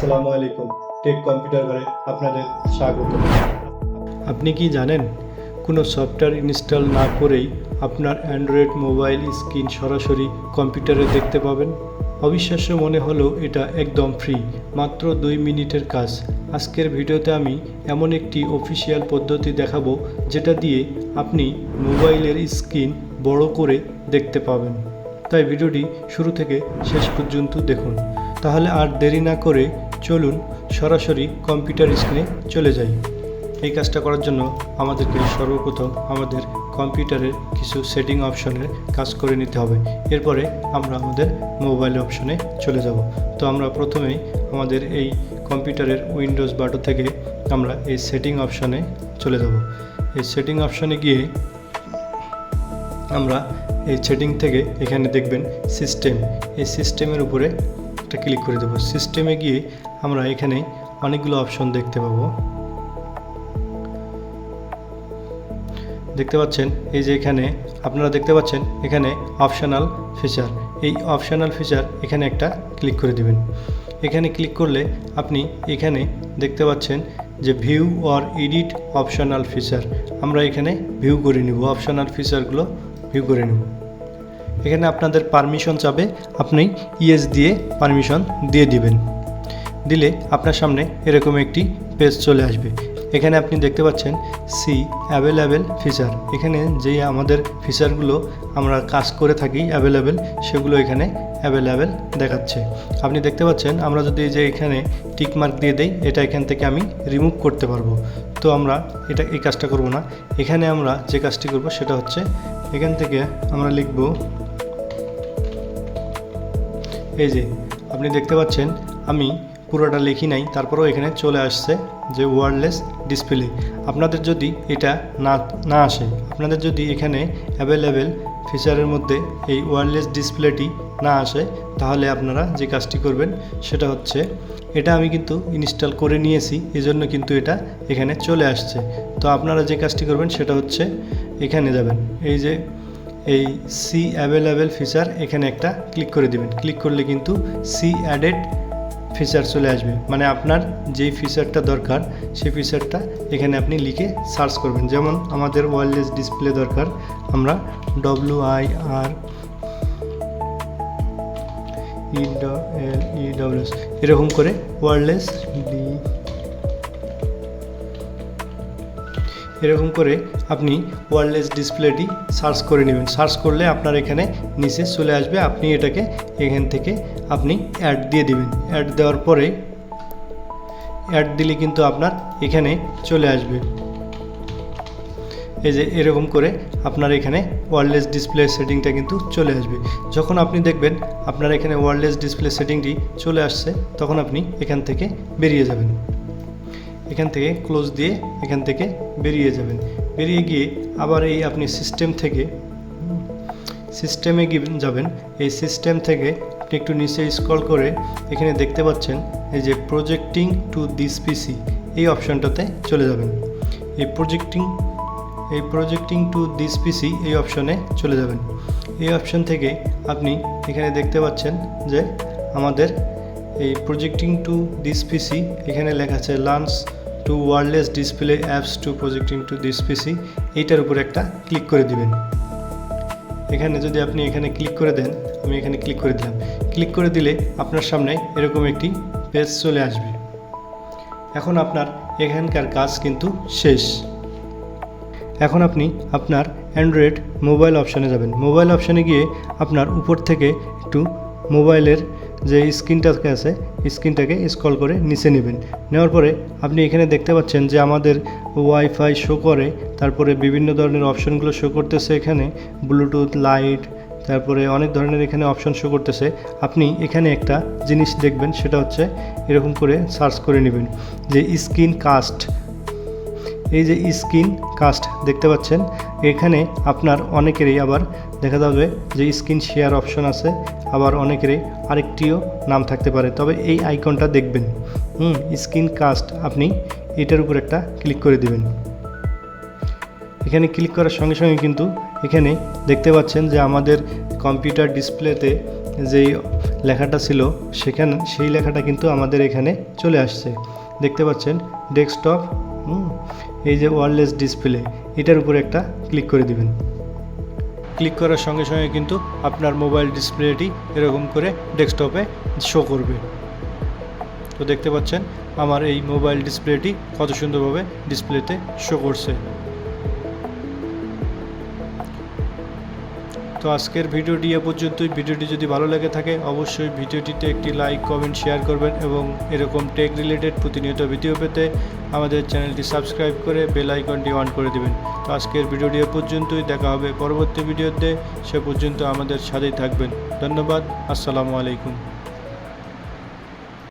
আসসালামু আলাইকুম। Take computer ঘরে আপনাদের স্বাগত। আপনি কি জানেন, কোনো সফটওয়্যার ইনস্টল না করেই আপনার অ্যান্ড্রয়েড মোবাইল স্ক্রিন সরাসরি কম্পিউটারে দেখতে পাবেন? অবিশ্বাস্য মনে হলেও এটা একদম ফ্রি, মাত্র 2 মিনিটের কাজ। আজকের ভিডিওতে আমি এমন একটি অফিসিয়াল পদ্ধতি দেখাবো যেটা দিয়ে আপনি মোবাইলের স্ক্রিন বড় করে দেখতে পাবেন। তাই ভিডিওটি শুরু থেকে শেষ পর্যন্ত দেখুন। তাহলে আর দেরি না করে চলুন সরাসরি কম্পিউটার স্ক্রিনে চলে যাই। এই কাজটা করার জন্য আমাদেরকে সর্বপ্রথম আমাদের কম্পিউটারের কিছু সেটিং অপশনের কাজ করে নিতে হবে। এরপরে আমরা আমাদের মোবাইল অপশনে চলে যাব। তো আমরা প্রথমেই আমাদের এই কম্পিউটারের উইন্ডোজ বাটন থেকে আমরা এই সেটিং অপশনে চলে যাব। এই সেটিং অপশনে গিয়ে আমরা এই সেটিং থেকে এখানে দেখবেন সিস্টেম, এই সিস্টেমের উপরে একটা ক্লিক করে দেব। সিস্টেমে গিয়ে আমরা এখানে অনেকগুলো অপশন দেখতে পাবো। দেখতে পাচ্ছেন এই যে এখানে আপনারা দেখতে পাচ্ছেন এখানে অপশনাল ফিচার, এই অপশনাল ফিচার এখানে একটা ক্লিক করে দিবেন। এখানে ক্লিক করলে আপনি এখানে দেখতে পাচ্ছেন যে view or edit optional feature, আমরা এখানে ভিউ করে নিব, অপশনাল ফিচারগুলো ভিউ করে নেব। এখানে আপনাদের পারমিশন চাবে, আপনি ইয়েস দিয়ে পারমিশন দিয়ে দিবেন। দিলে আপনার সামনে এরকম একটি পেজ চলে আসবে। এখানে আপনি দেখতে পাচ্ছেন সি অ্যাভেলেবেল ফিচার, এখানে যেই আমাদের ফিচারগুলো আমরা কাজ করে থাকি অ্যাভেলেবেল, সেগুলো এখানে অ্যাভেলেবেল দেখাচ্ছে। আপনি দেখতে পাচ্ছেন আমরা যদি যে এখানে টিক মার্ক দিয়ে দেই, এটা এখান থেকে আমি রিমুভ করতে পারবো। তো আমরা এই কাজটা করব না। এখানে আমরা যে কাজটি করব সেটা হচ্ছে এখান থেকে আমরা লিখব, এই যে আপনি দেখতে পাচ্ছেন আমি পুরোটা লিখি নাই, তারপরেও এখানে চলে আসছে যে ওয়্যারলেস ডিসপ্লে। আপনাদের যদি এটা না আসে, আপনাদের যদি এখানে অ্যাভেলেবেল ফিচারের মধ্যে এই ওয়্যারলেস ডিসপ্লেটি না আসে, তাহলে আপনারা যে কাজটি করবেন সেটা হচ্ছে, এটা আমি কিন্তু ইনস্টল করে নিয়েছি, এজন্য কিন্তু এটা এখানে চলে আসছে। তো আপনারা যে কাজটি করবেন সেটা হচ্ছে এখানে যাবেন, এই যে এই সি অ্যাভেলেবেল ফিচার এখানে একটা ক্লিক করে দেবেন। ক্লিক করলে কিন্তু সি অ্যাডেড ফিচার চলে আসবে, মানে আপনার যেই ফিচারটা দরকার সেই ফিচারটা এখানে আপনি লিখে সার্চ করবেন। যেমন আমাদের ওয়্যারলেস ডিসপ্লে দরকার, আমরা WIRLESS এরকম করে ওয়্যারলেস এরকম করে আপনি ওয়্যারলেস ডিসপ্লেটি সার্চ করে নেবেন। সার্চ করলে আপনার এখানে নিচে চলে আসবে, আপনি এটাকে এখান থেকে আপনি অ্যাড দিয়ে দিবেন। অ্যাড দেওয়ার পরে অ্যাড দিলে কিন্তু আপনার এখানে চলে আসবে, এই যে এরকম করে আপনার এখানে ওয়্যারলেস ডিসপ্লে সেটিংটা কিন্তু চলে আসবে। যখন আপনি দেখবেন আপনার এখানে ওয়্যারলেস ডিসপ্লে সেটিংটি চলে আসছে, তখন আপনি এখান থেকে বেরিয়ে যাবেন। এখান থেকে ক্লোজ দিয়ে এখান থেকে বেরিয়ে যাবেন। বেরিয়ে গিয়ে আবার এই আপনি সিস্টেমে যাবেন। এই সিস্টেম থেকে আপনি একটু নিচে স্ক্রল করে এখানে দেখতে পাচ্ছেন এই যে প্রজেক্টিং টু দিস পিসি, এই অপশনটাতে চলে যাবেন। এই প্রজেক্টিং টু দিস পিসি এই অপশনে চলে যাবেন। এই অপশন থেকে আপনি এখানে দেখতে পাচ্ছেন যে আমাদের এই প্রজেক্টিং টু দিস পিসি এখানে লেখা আছে learns to wireless display apps to projecting to this PC, এইটার উপর একটা ক্লিক করে দিবেন। এখানে যদি আপনি এখানে ক্লিক করে দেন, আমি এখানে ক্লিক করে দিলাম। ক্লিক করে দিলে আপনার সামনে এরকম একটি পেজ চলে আসবে। এখন আপনার এখানকার কাজ কিন্তু শেষ। এখন আপনি আপনার অ্যান্ড্রয়েড মোবাইল অপশানে যাবেন। মোবাইল অপশানে গিয়ে আপনার উপর থেকে একটু মোবাইলের যে স্ক্রিনটাকে আছে স্ক্রিনটাকে স্ক্রল করে নিচে নেবেন। নেওয়ার পরে আপনি এখানে দেখতে পাচ্ছেন যে আমাদের ওয়াইফাই শো করে, তারপরে বিভিন্ন ধরনের অপশনগুলো শো করতেছে, এখানে ব্লুটুথ, লাইট, তারপরে অনেক ধরনের এখানে অপশন শো করতেছে। আপনি এখানে একটা জিনিস দেখবেন, সেটা হচ্ছে এরকম করে সার্চ করে নেবেন যে স্ক্রিন কাস্ট। এই যে স্ক্রিন কাস্ট দেখতে পাচ্ছেন, এখানে আপনার অনেকেরই আবার দেখা যাবে যে স্ক্রিন শেয়ার অপশন আছে, আবার অনেকেরই আরেকটিও নাম থাকতে পারে, তবে এই আইকনটা দেখবেন স্ক্রিন কাস্ট, আপনি এটার উপর একটা ক্লিক করে দিবেন। এখানে ক্লিক করার সঙ্গে সঙ্গে কিন্তু এখানে দেখতে পাচ্ছেন যে আমাদের কম্পিউটার ডিসপ্লেতে যেই লেখাটা ছিল সেই লেখাটা কিন্তু আমাদের এখানে চলে আসছে। দেখতে পাচ্ছেন ডেস্কটপ, এই যে ওয়্যারলেস ডিসপ্লে, এটার উপরে একটা ক্লিক করে দিবেন। ক্লিক করার সঙ্গে সঙ্গে কিন্তু আপনার মোবাইল ডিসপ্লেটি এরকম করে ডেস্কটপে শো করবে। তো দেখতে পাচ্ছেন আমার এই মোবাইল ডিসপ্লেটি কত সুন্দরভাবে ডিসপ্লেতে শো করছে। তো আজকের ভিডিওটি এ পর্যন্তই। ভিডিওটি যদি ভালো লেগে থাকে অবশ্যই ভিডিওটিতে একটি লাইক, কমেন্ট, শেয়ার করবেন এবং এরকম টেক রিলেটেড প্রতিনিয়ত ভিডিও পেতে আমাদের চ্যানেলটি সাবস্ক্রাইব করে বেল আইকনটি অন করে দেবেন। তো আজকের ভিডিওটি এ পর্যন্তই, দেখা হবে পরবর্তী ভিডিওতে। সে পর্যন্ত আমাদের সাথেই থাকবেন। ধন্যবাদ। আসসালামু আলাইকুম।